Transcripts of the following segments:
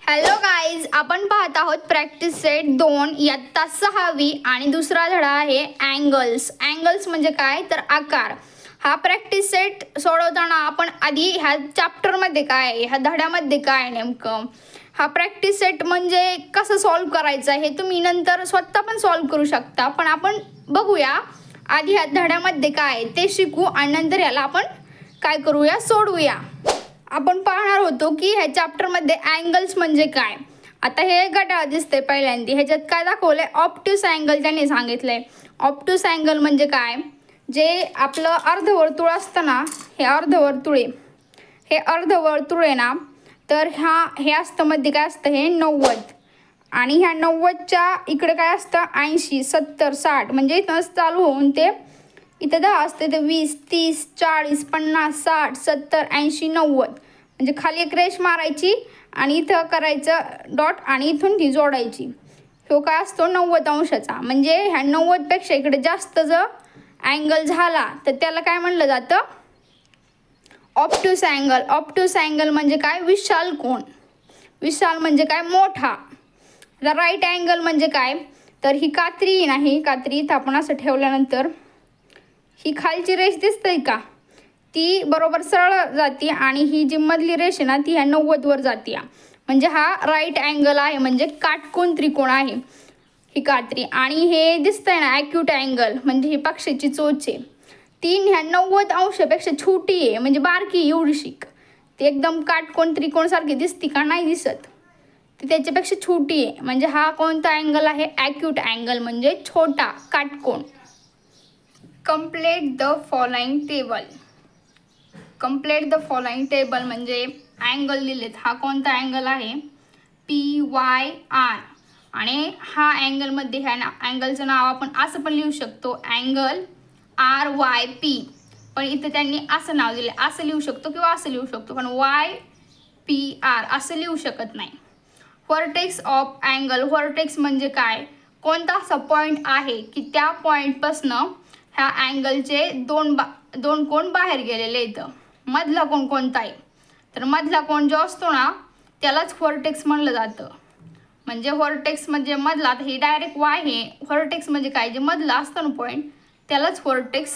Hello guys, आपण पाहत आहोत प्रॅक्टिस सेट 2 इयत्ता 6वी आणि दुसरा धडा आहे अँगल्स. अँगल्स म्हणजे काय तर आकार. हा प्रॅक्टिस सेट सोडवताना आपण आधी ह्या चॅप्टरमध्ये काय आहे, ह्या धड्यामध्ये काय नेमकं, हा प्रॅक्टिस सेट म्हणजे कसं सॉल्व करायचा हे तुम्ही नंतर स्वतः पण सॉल्व करू शकता. पण आपण बघूया आधी ह्या धड्यामध्ये काय आहे ते शिकू आणि नंतर याला आपण काय करूया, सोडवूया. आपण पाहणार होतो की ह्या चॅप्टरमध्ये अँगल्स म्हणजे काय. आता हे घड्याळ दिसते पहिल्यांदा, ह्याच्यात काय दाखवलंय, ऑप्ट्यूस अँगल त्यांनी सांगितलंय. ऑप्ट्यूस अँगल म्हणजे काय, जे आपलं अर्धवर्तुळ असतं ना, हे अर्धवर्तुळ आहे ना, तर हे असतं मध्ये काय असतं, हे 90 आणि ह्या 90च्या इकडे काय असतं 80 70 60 म्हणजे इथंच चालू होऊन ते इथं 10 असते, ते 20 30 40 50 60 70 80 90 म्हणजे खाली एक रेष मारायची आणि इथं करायचं डॉट आणि इथून ती जोडायची. तो काय असतो 90 अंशाचा. म्हणजे ह्या 90पेक्षा इकडे जास्त जर अँगल झाला तर त्याला काय म्हणलं जातं, ऑप्ट्यूस अँगल. ऑप्ट्यूस अँगल म्हणजे काय, विशाल कोन. विशाल म्हणजे काय, मोठा. राईट अँगल म्हणजे काय, तर ही कात्री नाही, कात्री इथं आपण असं ठेवल्यानंतर ही खालची रेष दिसते का, ती बरोबर सरळ जाते आणि ही जी मधली रेष आहे ना ती ह्या 90 वर जाते. म्हणजे हा राईट अँगल आहे, म्हणजे काटकोन त्रिकोण आहे ही कात्री. आणि हे दिसतंय ना ॲक्यूट अँगल, म्हणजे ही पक्षाची चोच आहे, ती ह्या 90 अंशापेक्षा छोटी आहे, म्हणजे बारकी एवढीशी. ती एकदम काटकोन त्रिकोण सारखी दिसते का, नाही दिसत, ती त्याच्यापेक्षा छोटी आहे. म्हणजे हा कोणता अँगल आहे, ॲक्यूट अँगल म्हणजे छोटा काटकोन. Complete the following table. Complete the following table म्हणजे अँगल दिलेत. हा कोणता अँगल आहे, PYR. आणि हा अँगलमध्ये ह्या अँगलचं नाव आपण असं पण लिहू शकतो, अँगल RYP. पण इथे त्यांनी असं नाव दिले, असं लिहू शकतो किंवा असं लिहू शकतो, पण YPR असं लिहू शकत नाही. Vertex of angle. व्हर्टेक्स म्हणजे काय, कोणता असा पॉईंट आहे की त्या पॉईंटपासनं ह्या अँगलचे दोन कोण बाहेर गेलेले आहेत. मधला कोण कोणता आहे, तर मधला कोण जो असतो ना त्यालाच व्हर्टेक्स म्हणलं जातं. म्हणजे व्हर्टेक्स म्हणजे मधला, आता ही डायरेक्ट वाय आहे. व्हर्टेक्स म्हणजे काय, जे मधला असतं ना पॉईंट त्यालाच व्हर्टेक्स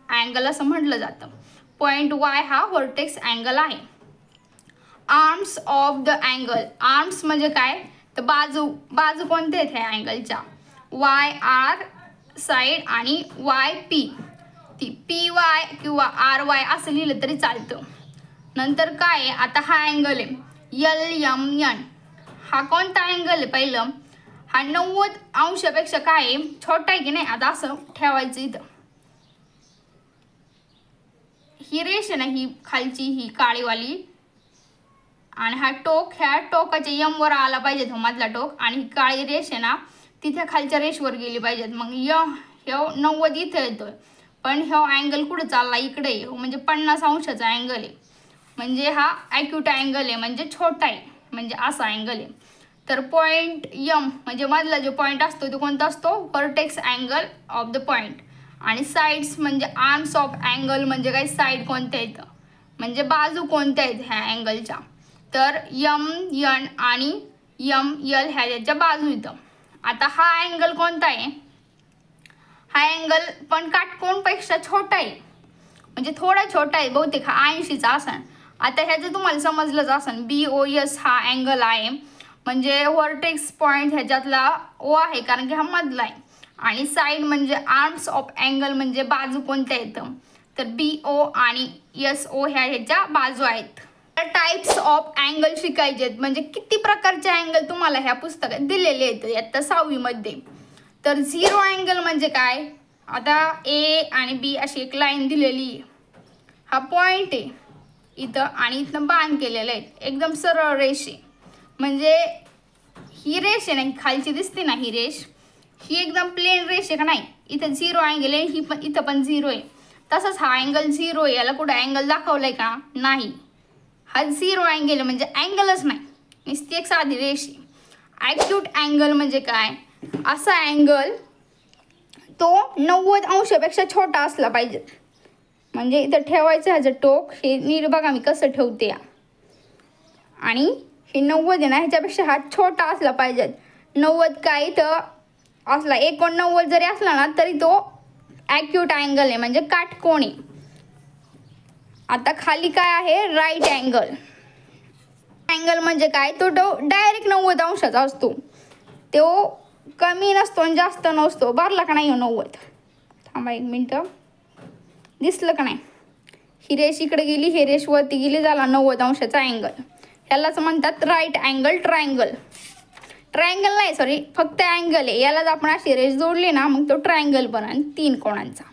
अँगल असं म्हटलं जातं. पॉईंट वाय हा व्हर्टेक्स अँगल आहे. Arms of the angle. Arms म्हणजे काय, तर बाजू कोणत्या आहेत ह्या अँगलच्या, YR साईड आणि YP. ती PY किंवा RY असं लिहिलं तरी चालतं. नंतर काय आहे, आता हा अँगल आहे LMN. हा कोणता अँगल आहे, पहिलं हा 90 अंशापेक्षा काय आहे, छोटा आहे की नाही. आता असं ठेवायचं, इथं ही रेष आहे ना, ही खालची ही काळीवाली, आणि हा टोक ह्या टोकाच्या M वर आला पाहिजे तो मधला टोक, आणि ही काळी रेष आहे ना तिथे खालच्या रेषवर गेली पाहिजेत. मग ह्यो 90 इथे येतोय, पण ह्यो अँगल कुठं चालला, इकडे आहे, म्हणजे 50 अंशाचा अँगल आहे. म्हणजे हा ॲक्यूट अँगल आहे, म्हणजे छोटा आहे, म्हणजे असा अँगल आहे. तर पॉईंट M म्हणजे मधला जो पॉईंट असतो तो कोणता असतो, vertex angle of the point. आणि साईड्स म्हणजे आर्म्स ऑफ अँगल म्हणजे काय, साईड कोणत्या आहेत, म्हणजे बाजू कोणत्या आहेत ह्या अँगलच्या, तर MN आणि ML ह्या त्याच्या बाजू इथं. आता हा अँगल कोणता आहे, हा अँगल पण काटकोनपेक्षा छोटा आहे, म्हणजे थोडा छोटा आहे, बहुतेक हा 80चा असेल. आता ह्याचं तुम्हाला समजलंच असेल, BOS हा अँगल आहे, म्हणजे व्हर्टेक्स पॉईंट ह्याच्यातला O आहे, कारण की हा मधला आहे. आणि साईड म्हणजे आर्म्स ऑफ अँगल म्हणजे बाजू कोणत्या येतं, तर BO आणि SO ह्याच्या बाजू आहेत. तर टाइप्स ऑफ अँगल शिकायचे आहेत, म्हणजे किती प्रकारचे अँगल तुम्हाला ह्या पुस्तकात दिलेले आहेत इयत्ता 6वी मध्ये. तर झिरो अँगल म्हणजे काय, आता A आणि B अशी एक लाईन दिलेली आहे, हा पॉईंट आहे इथं आणि इथं बाण केलेलं आहे, एकदम सरळ रेष आहे. म्हणजे ही रेष आहे ना, खालची दिसते ना ही रेष, ही एकदम प्लेन रेष आहे का नाही, इथं झिरो अँगल आहे, ही पण इथं पण झिरो आहे. तसंच हा अँगल झिरो आहे, याला कुठं अँगल दाखवलाय का, नाही. हा झिरो अँगल आहे, म्हणजे अँगलच नाही, नुसती एक साधी रेष आहे. ॲक्यूट अँगल म्हणजे काय, असा अँगल तो 90 अंशापेक्षा छोटा असला पाहिजे. म्हणजे इथं ठेवायचं ह्याचं टोक, हे नीट बघा मी कसं ठेवते, आणि हे 90 आहे ना, ह्याच्यापेक्षा हा छोटा असला पाहिजे. 90 काय इथं असला 89 जरी असला ना तरी तो ॲक्यूट अँगल आहे, म्हणजे काटकोनी. आता खाली काय आहे, राईट अँगल. अँगल म्हणजे काय, तो डायरेक्ट 90 अंशाचा असतो. तो कमी नसतो आणि जास्त नसतो. भरला का नाही 90? थांबा 1 मिनटं, दिसलं का नाही? ही रेष इकडे गेली, ही रेष वरती गेली, झाला 90 अंशाचा अँगल. ह्यालाच म्हणतात राईट अँगल ट्रायंगल. ट्रायंगल नाही, सॉरी, फक्त अँगल आहे. यालाच आपण अशी रेष जोडली ना मग तो ट्रायंगल बना, 3 कोणांचा.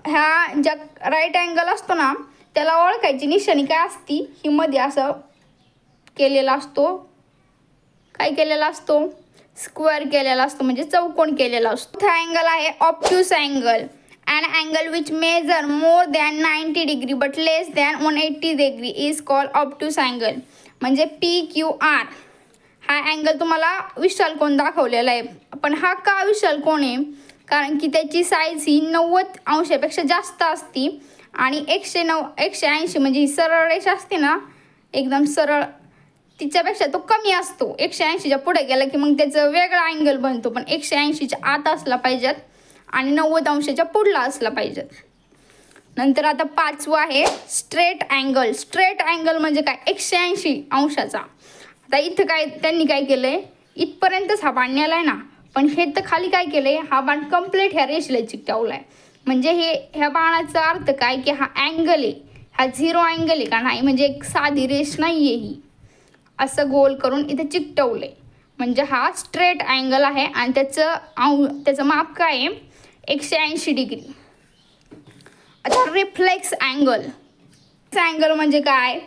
ह्या ज्या राईट अँगल असतो ना त्याला ओळखायची निशाणी काय असती, ही मध्ये असं केलेला असतो. काय केलेला असतो, स्क्वेअर केलेला असतो, म्हणजे चौकोन केलेला असतो. हा अँगल आहे obtuse angle. An angle which measure more than 90 degree but less than 180 degree is called obtuse angle. म्हणजे PQR हा अँगल तुम्हाला विशाल कोन दाखवलेला आहे. पण हा का विशाल कोन आहे, कारण की त्याची साईज ही 90 अंशापेक्षा जास्त असती आणि 180 म्हणजे ही सरळ रेषा असते ना एकदम सरळ, तिच्यापेक्षा तो कमी असतो. 180च्या पुढे गेला की मग त्याचं वेगळा अँगल बनतो. पण 180च्या आत असला पाहिजेत आणि 90 अंशाच्या पुढला असला पाहिजे. नंतर आता 5वं आहे स्ट्रेट अँगल. स्ट्रेट अँगल म्हणजे काय, 180 अंशाचा. आता इथं काय त्यांनी काय केलंय, इथपर्यंतच हा बाण नेलाय ना, पण हे तर खाली काय केलंय, हा बाण कम्प्लीट ह्या रेषेला चिकटवलाय. म्हणजे ह्या बाणाचा अर्थ काय की हा अँगल आहे, हा 0 अँगल आहे का नाही, म्हणजे एक साधी रेष नाहीये ही, असं गोल करून इथे चिकटवलंय. म्हणजे हा स्ट्रेट अँगल आहे आणि त्याचं माप काय आहे, 180 डिग्री. आता रिफ्लेक्स अँगल. अँगल म्हणजे काय,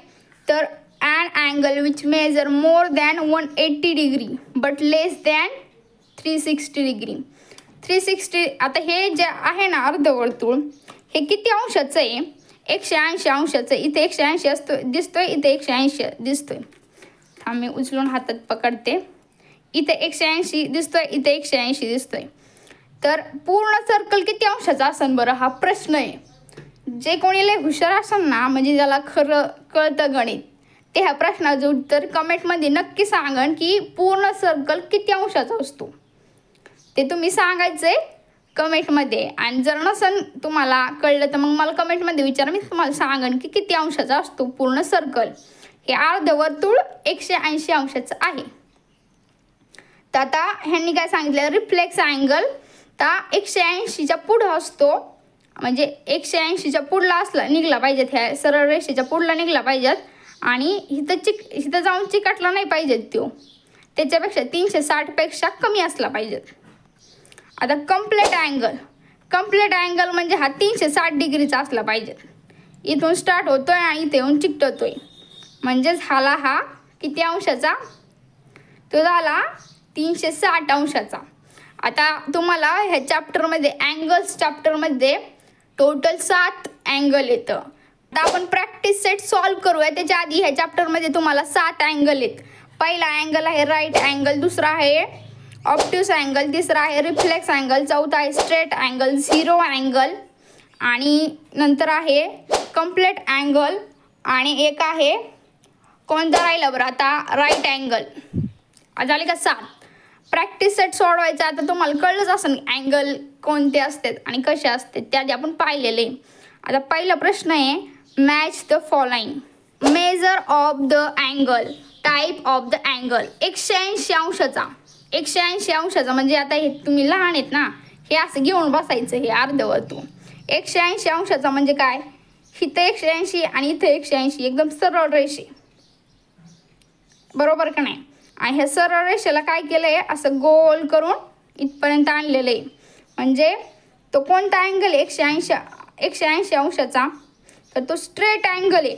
तर an angle which measure more than 180 degree but less than 360 degree. 360, आता हे जे आहे ना अर्धवर्तुळ, हे किती अंशाचं आहे, 180 अंशाचं. इथे 180 असतो दिसतोय, इथे 180 दिसतोय. थांब मी उचलून हातात पकडते. इथे 180 दिसतोय, इथे 180 दिसतोय. तर पूर्ण सर्कल किती अंशाचा असेल बरं, हा प्रश्न आहे. जे कोणी लय हुशार असेल ना, म्हणजे ज्याला खरं कळतं गणित, ते ह्या प्रश्नाचं उत्तर कमेंटमध्ये नक्की सांगन की पूर्ण सर्कल किती अंशाचा असतो. ते तुम्ही सांगायचं आहे कमेंटमध्ये. आणि जर नसेल तुम्हाला कळलं तर मग मला कमेंटमध्ये विचारा, मी तुम्हाला सांगन की किती अंशाचा असतो पूर्ण सर्कल. हे अर्धवर्तुळ 180 अंशाचं आहे. तर आता ह्यांनी काय सांगितलं, रिफ्लेक्स अँगल तर 180च्या पुढं असतो, म्हणजे 180च्या पुढला असला निघला पाहिजेत, ह्या सरळ रेषेच्या पुढला निघला पाहिजेत आणि इथं जाऊन चिकटला नाही पाहिजेत. त्याच्यापेक्षा 360पेक्षा कमी असला पाहिजेत. आता कम्प्लीट अँगल म्हणजे हा 360 डिग्रीचा असला पाहिजे. इथून स्टार्ट होतोय आणि इथे येऊन चिकटतोय, म्हणजेच हा किती अंशाचा, तो झाला 360 अंशाचा. आता तुम्हाला ह्या चॅप्टरमध्ये अँगल्स चॅप्टरमध्ये टोटल 7 अँगल येतं. आता आपण प्रॅक्टिस सेट सॉल्व करूया. त्याच्या आधी ह्या चॅप्टरमध्ये तुम्हाला 7 अँगल आहेत. पहिला अँगल आहे राईट अँगल, दुसरा आहे ऑब्ट्यूस अँगल, तिसरा आहे रिफ्लेक्स अँगल, चौथा आहे स्ट्रेट अँगल, 0 अँगल आणि नंतर आहे कम्प्लीट अँगल आणि एक आहे कोणता राहिला बरं आता, राईट अँगल. झाले का 7. प्रॅक्टिस सेट सोडवायचा. आता तुम्हाला कळलंच असं अँगल कोणते असतात आणि कसे असतात, त्याआधी आपण पाहिलेले. आता पहिला प्रश्न आहे, match the following. Measure of the angle, type of the angle. 180 अंशाचा. 180 अंशाचा म्हणजे आता हे तुम्ही लहान आहेत ना, हे असं घेऊन बसायचं, हे अर्धवर्तुळ. 180 अंशाचा म्हणजे काय, इथं 180 आणि इथं 180, एकदम सरळ रेषे, बरोबर का नाही. आणि ह्या सरळ रेषेला काय केलंय, असं गोल करून इथपर्यंत आणलेलं आहे. म्हणजे तो कोणता अँगल आहे, 180 अंशाचा, तर तो स्ट्रेट अँगल आहे.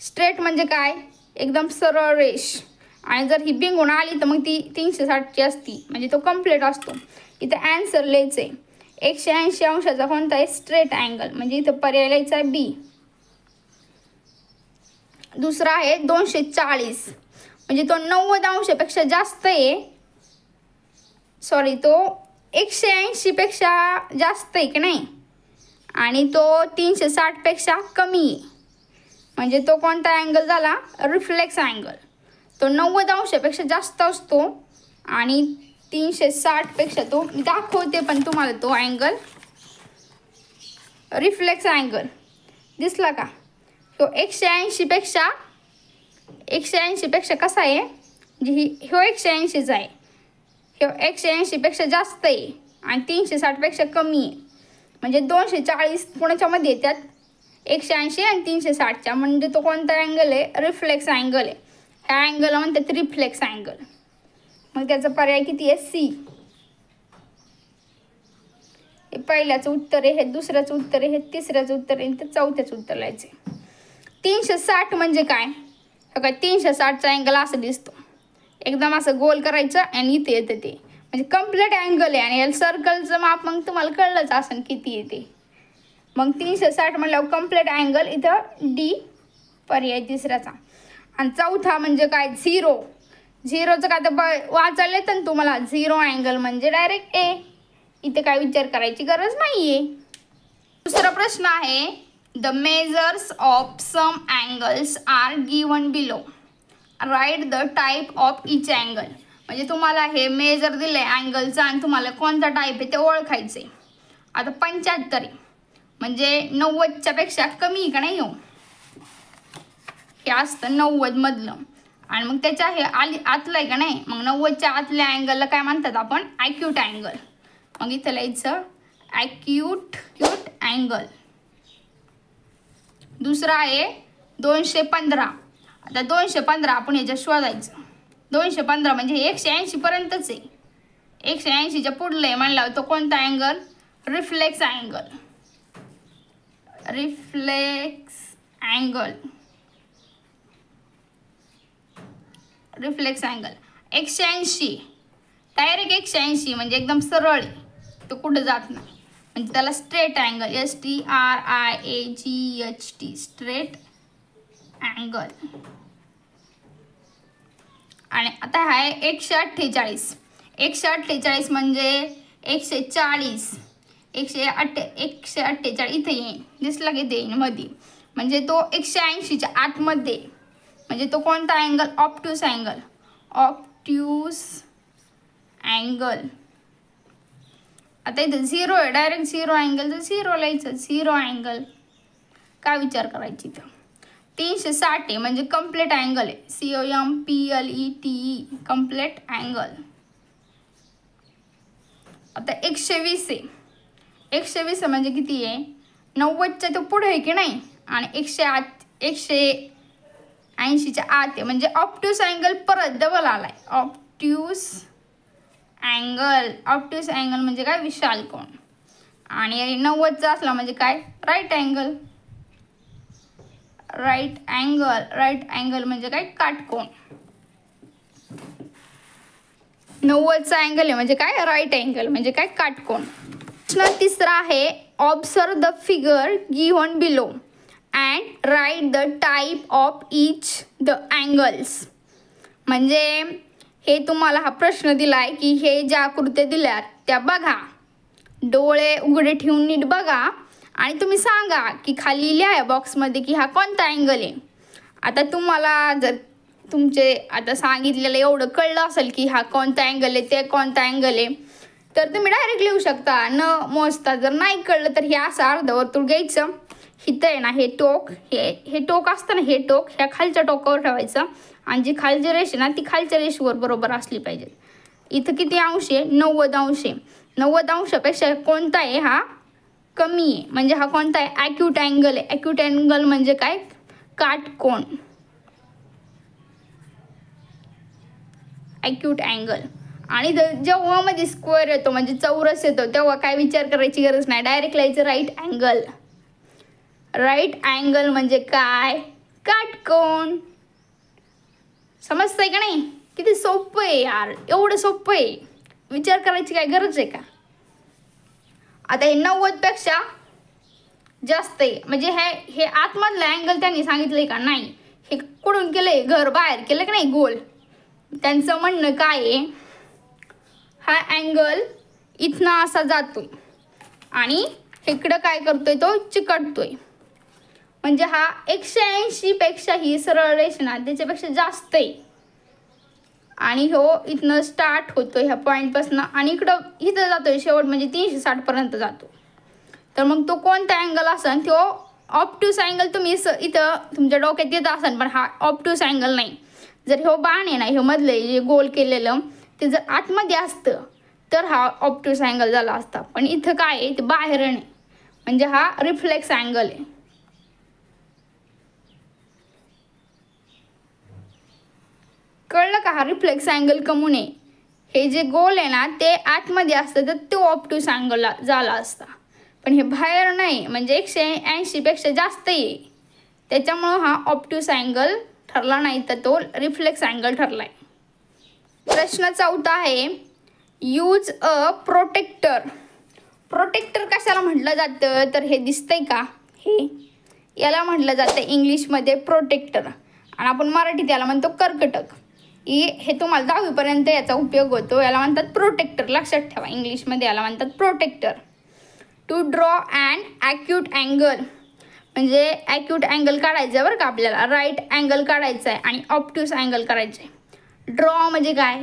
स्ट्रेट म्हणजे काय, एकदम सरळ रेष. आणि जर ही बिंगून आली तर मग ती 360ची असती, म्हणजे तो कम्प्लीट असतो. इथं ॲन्सर लिहायचं आहे 180 अंशाचा कोणता आहे, स्ट्रेट अँगल, म्हणजे इथं पर्याय लिहायचा आहे बी. दुसरा आहे 240, म्हणजे तो 90 अंशापेक्षा जास्त आहे, सॉरी तो 180पेक्षा जास्त आहे की नाही, आणि तो 360पेक्षा कमी आहे, म्हणजे तो कोणता अँगल झाला, रिफ्लेक्स अँगल. तो 90 अंशापेक्षा जास्त असतो आणि 360 पेक्षा तो मी दाखवते पण तुम्हाला तो अँगल रिफ्लेक्स अँगल दिसला का. तो 180 पेक्षा कसा आहे म्हणजे ह्यो 180चा आहे, ह्यो 180 पेक्षा जास्त आहे आणि 360 पेक्षा कमी आहे. म्हणजे 240 कोणाच्या मध्ये येतात 180 आणि 360च्या, म्हणजे तो कोणता अँगल आहे रिफ्लेक्स अँगल आहे. ह्या अँगलला म्हणतात रिफ्लेक्स अँगल. मग त्याचा पर्याय किती आहे सी. हे पहिल्याचं उत्तर आहे, हे दुसऱ्याचं उत्तर आहे, हे तिसऱ्याचं उत्तर आहे, ते चौथ्याचं उत्तर लिहायचे. 360 म्हणजे काय, बघा 360चा अँगल असं दिसतो, एकदम असं गोल करायचं आणि इथे येतं ते म्हणजे कम्प्लीट अँगल आहे. आणि सर्कलचं माप मग तुम्हाला कळलंच असं किती येते. मग 360 म्हणल्यावर कम्प्लीट अँगल इथं डी पर्याय तिसऱ्याचा. आणि चौथा म्हणजे काय झिरो. झिरोचं काय तर वाचायला येतं ना तुम्हाला, झिरो अँगल म्हणजे डायरेक्ट ए. इथे काय विचार करायची गरज नाहीये. दुसरा प्रश्न आहे the measures of some angles are given below, right the type of each angle. म्हणजे तुम्हाला हे मेजर दिले अँगलचं आणि तुम्हाला कोणता टाईप आहे ते ओळखायचे. आता 75 म्हणजे 90च्या पेक्षा कमी का नाही हो, हे असतं 90 मधलं. आणि मग त्याच्या हे आतलं आहे का नाही, मग 90च्या आतल्या अँगलला काय म्हणतात आपण ॲक्यूट अँगल. मग इथं लिहायचं ॲक्यूट अँगल. दुसरा आहे 215. आता 215 आपण याच्यात शोधायचं. 215 म्हणजे 180 पर्यंतच आहे, 180च्या पुढलं आहे म्हणल्यावर तो कोणता angle reflex angle. Reflex angle 180 direct 180 म्हणजे एकदम सरळ, तो कुठं जात नाही म्हणजे त्याला straight angle STRIAGHT straight angle. आणि आता हा आहे 148. 148 म्हणजे 140 148 इथे येईन, दिसला की येईन मध्ये, म्हणजे तो 180च्या आतमध्ये, म्हणजे तो कोणता अँगल ऑप्ट्यूस अँगल. आता इथं झिरो आहे, डायरेक्ट झिरो अँगल तर झिरो लिहायचं, झिरो अँगल. काय विचार करायची इथं 360 आहे म्हणजे कम्प्लीट अँगल आहे, COMPLETE कम्प्लीट अँगल. आता 120 आहे, 120 म्हणजे किती आहे 90च्या तो पुढे आहे की नाही आणि 180च्या आत आहे, म्हणजे ऑप्ट्यूस अँगल परत डबल आलाय. ऑप्ट्यूस अँगल म्हणजे काय विशाल कोण. आणि 90चा असला म्हणजे काय राईट अँगल म्हणजे काय काटकोन. 90चा अँगल आहे म्हणजे काय राईट अँगल म्हणजे काय काटकोन. प्रश्न तिसरा आहे observe the figure given below and write the type of each the angles. म्हणजे हे तुम्हाला हा प्रश्न दिलाय की हे ज्या आकृत्या दिल्यात त्या बघा, डोळे उघडे ठेवून नीट बघा आणि तुम्ही सांगा की खाली लिहा बॉक्समध्ये की हा कोणता अँगल आहे. आता तुम्हाला जर तुमचे आता सांगितलेलं एवढं कळलं असेल की हा कोणता अँगल आहे ते कोणता अँगल आहे, तर तुम्ही डायरेक्ट लिहू शकता न मोजता. जर नाही कळलं तर हे असं अर्धवर्तुळ घ्यायचं, इथं आहे ना हे टोक, हे टोक असतं ना, हे टोक ह्या खालच्या टोकावर ठेवायचं आणि जी खालची रेष आहे ना ती खालच्या रेषेवर बरोबर असली पाहिजे. इथं किती अंश आहे 90 अंश आहे. 90 अंशापेक्षा कोणता आहे हा कमी आहे, म्हणजे हा कोणता आहे ॲक्यूट अँगल आहे. ॲक्यूट अँगल म्हणजे काय काटकोन. Acute angle. आणि जेव्हा मध्ये स्क्वेअर येतो म्हणजे चौरस येतो तेव्हा काय विचार करायची गरज नाही, डायरेक्ट लिहायचं राईट अँगल. राईट अँगल म्हणजे काय काटकोन. समजतंय का नाही, किती सोपं आहे यार, एवढं सोपं आहे, विचार करायची काय गरज आहे का. आता हे 90 पेक्षा जास्त आहे म्हणजे हे आतमधलं अँगल त्यांनी सांगितलंय का नाही, हे कुठून केलंय घर बाहेर केलं की नाही गोल. त्यांचं म्हणणं काय आहे हा अँगल इथनं असा जातोय आणि इकडं काय करतोय तो चिकटतोय, म्हणजे हा 180 पेक्षा ही सरळ रेषा त्याच्यापेक्षा जास्त आहे. आणि हो इथनं स्टार्ट होतो ह्या पॉईंटपासून आणि इथं जातोय शेवट म्हणजे 360 पर्यंत जातो. तर मग तो कोणता अँगल असेल तो ऑप्टूस अँगल तुम्ही इथं तुमच्या डोक्यात येत असेल, पण हा ऑप्टूस अँगल नाही. जर हो बाण आहे ना हे मधले जे गोल केलेलं ते जर आतमध्ये असतं तर हा ऑप्टूस अँगल झाला असता, पण इथं काय आहे ते बाहेर नाही म्हणजे हा रिफ्लेक्स अँगल आहे. कळलं का? हा रिफ्लेक्स अँगल कमून आहे. हे जे गोल आहे ना ते आतमध्ये असतं तर तो ऑप्टूस अँगल झाला असता, पण हे बाहेर नाही म्हणजे 180 पेक्षा जास्त आहे, त्याच्यामुळं हा ऑप्टूस अँगल ठरला नाही तर तो रिफ्लेक्स अँगल ठरलाय. प्रश्न 4 आहे, यूज अ प्रोटेक्टर. प्रोटेक्टर कशाला म्हटलं जातं तर हे दिसतंय का, हे याला म्हटलं जातं इंग्लिशमध्ये प्रोटेक्टर आणि आपण मराठीत याला म्हणतो कर्कटक. हे तुम्हाला 10वी पर्यंत याचा उपयोग होतो. याला म्हणतात प्रोटेक्टर, लक्षात ठेवा. इंग्लिशमध्ये याला म्हणतात protractor. To draw and acute angle म्हणजे ॲक्यूट अँगल काढायचं बरं का आपल्याला. राईट अँगल काढायचं आहे आणि ऑप्टूस अँगल करायचं आहे. ड्रॉ म्हणजे काय,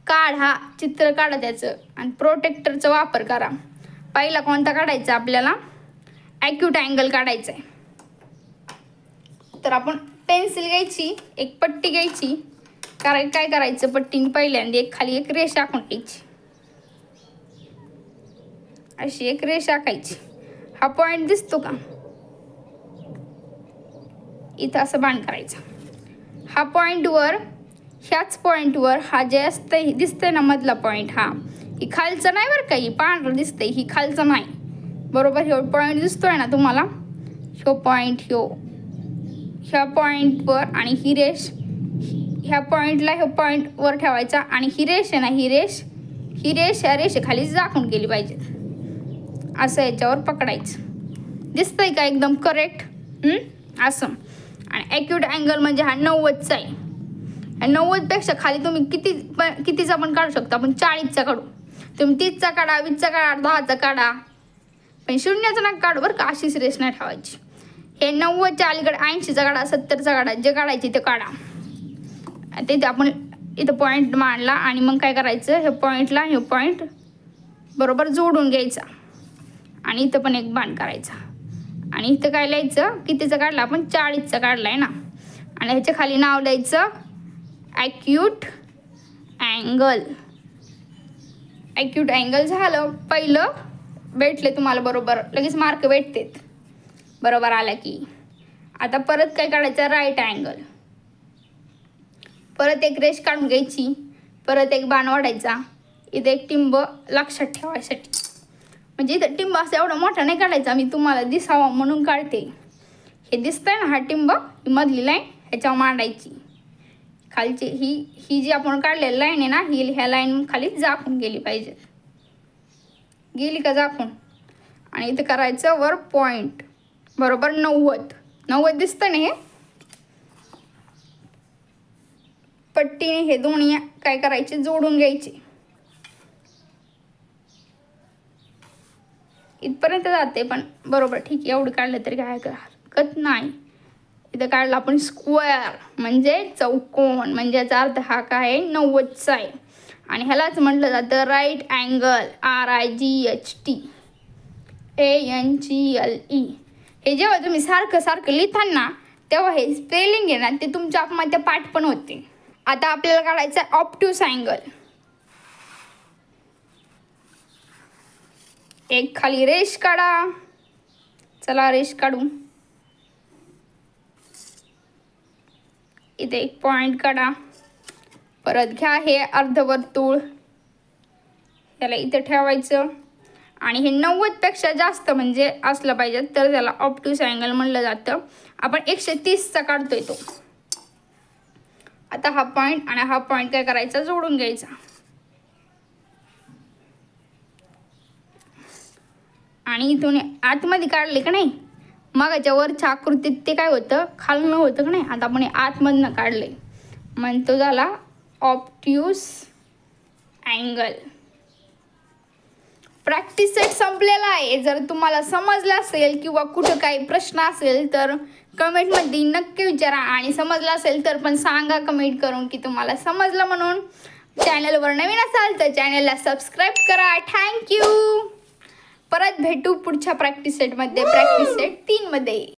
काढा, चित्र काढा त्याचं, आणि प्रोटेक्टरचा वापर करा. पहिला कोणता काढायचा आपल्याला, ॲक्यूट अँगल काढायचा आहे. तर आपण पेन्सिल घ्यायची, एक पट्टी घ्यायची. काय करायचं, पट्टीने पहिल्यांदा खाली एक रेषा आखून घ्यायची, अशी एक रेषा आखायची. हा पॉईंट दिसतो का, इथं असं बाण करायचा. हा पॉईंटवर, ह्याच पॉईंटवर हा जे असतं दिसतंय ना मधला पॉईंट, हा ही खालचं नाही बरं का, ही पांढरं दिसतंय, ही खालचं नाही बरोबर. ह्यो पॉईंट दिसतोय ना तुम्हाला, ह्यो पॉईंट, ह्या पॉईंटवर आणि ही रेष, ह्या पॉईंटला ह्या पॉईंटवर ठेवायचा आणि ही रेष आहे ना, ही रेष ह्या रेषेखाली झाकून गेली पाहिजे, असं याच्यावर पकडायचं. दिसतंय का एकदम करेक्ट, असं. आणि ॲक्यूट अँगल म्हणजे हा 90चा आहे. 90पेक्षा खाली तुम्ही कितीचा पण काढू शकता. आपण 40चा काढू, तुम्ही 30चा काढा, 20चा काढा, 10चा काढा, पण 0चा नका काढू बरं का, अशीच रेष नाही ठेवायची. हे 90च्या अलीकडे 80चा काढा, 70चा काढा, जे काढायचे ते काढा. तिथे आपण इथं पॉईंट मांडला आणि मग काय करायचं, हे पॉईंटला हे पॉईंट बरोबर जोडून घ्यायचा आणि इथं पण एक बाण करायचा आणि इथं काय लिहायचं, कितीचा काढला आपण, 40चा काढलाय ना, आणि ह्याच्या खाली नाव लिहायचं ॲक्यूट अँगल. ॲक्यूट अँगल झालं, पहिलं भेटले तुम्हाला बरोबर, लगेच मार्क भेटतेत बरोबर आला की. आता परत काय काढायचं, राईट अँगल. परत एक रेष काढून घ्यायची, परत एक बाण वाढायचा, इथं एक टिंब लक्षात ठेवायसाठी. म्हणजे इथं टिंब असं एवढा मोठा नाही काढायचा, मी तुम्हाला दिसावा म्हणून काढते. हे दिसतंय ना हा टिंब, ही मधली लाईन ह्याच्यावर मांडायची. खालची ही जी आपण काढलेली लाईन आहे ना, ही ह्या लाईन खाली झाकून गेली पाहिजे. गेली का झाकून, आणि इथं करायचं वर पॉईंट बरोबर 90 दिसतं ना. हे पट्टीने हे दोन्ही काय करायचे, जोडून घ्यायचे. इथपर्यंत जाते पण बरोबर ठीक आहे, एवढं काढलं तरी काय हरकत नाही. इथं काढलं आपण स्क्वेअर म्हणजे चौकोन, म्हणजे याचा अर्थ हा काय 90चा आहे. आणि ह्यालाच म्हटलं जातं राईट अँगल, RIGHT ANGLE. हे जेव्हा तुम्ही सारखं लिहिताना तेव्हा हे स्पेलिंग आहे ना ते तुमच्या आत्महत्या पाठ पण होते. आता आपल्याला काढायचं आहे ऑप्टूस अँगल. एक खाली रेष काढा, चला रेष काढू. इथे एक पॉइंट काढा, परत घ्या हे अर्धवर्तुळ, त्याला इथे ठेवायचं आणि हे 90पेक्षा जास्त म्हणजे असलं पाहिजे तर त्याला ऑप्टूस अँगल म्हणलं जातं. आपण 130चा काढतोय तो. आता हा पॉइंट आणि हा पॉइंट काय करायचा, जोडून घ्यायचा. आणि इथून आतमध्ये काढले का नाही, मागाच्या वरच्या आकृतीत ते काय होतं, खालनं होतं का नाही, आता आपण आतमधनं काढले म्हणतो झाला ऑप्टूस अँगल. प्रॅक्टिस सेट संपलेला आहे. जर तुम्हाला समजलं असेल किंवा कुठं काही प्रश्न असेल तर कमेंटमध्ये नक्की विचारा आणि समजलं असेल तर पण सांगा कमेंट करून की तुम्हाला समजलं म्हणून. चॅनलवर नवीन असाल तर चॅनलला सबस्क्राईब करा. थँक्यू. परत भेटू पुढच्या प्रॅक्टिस सेटमध्ये, प्रॅक्टिस सेट 3 मध्ये.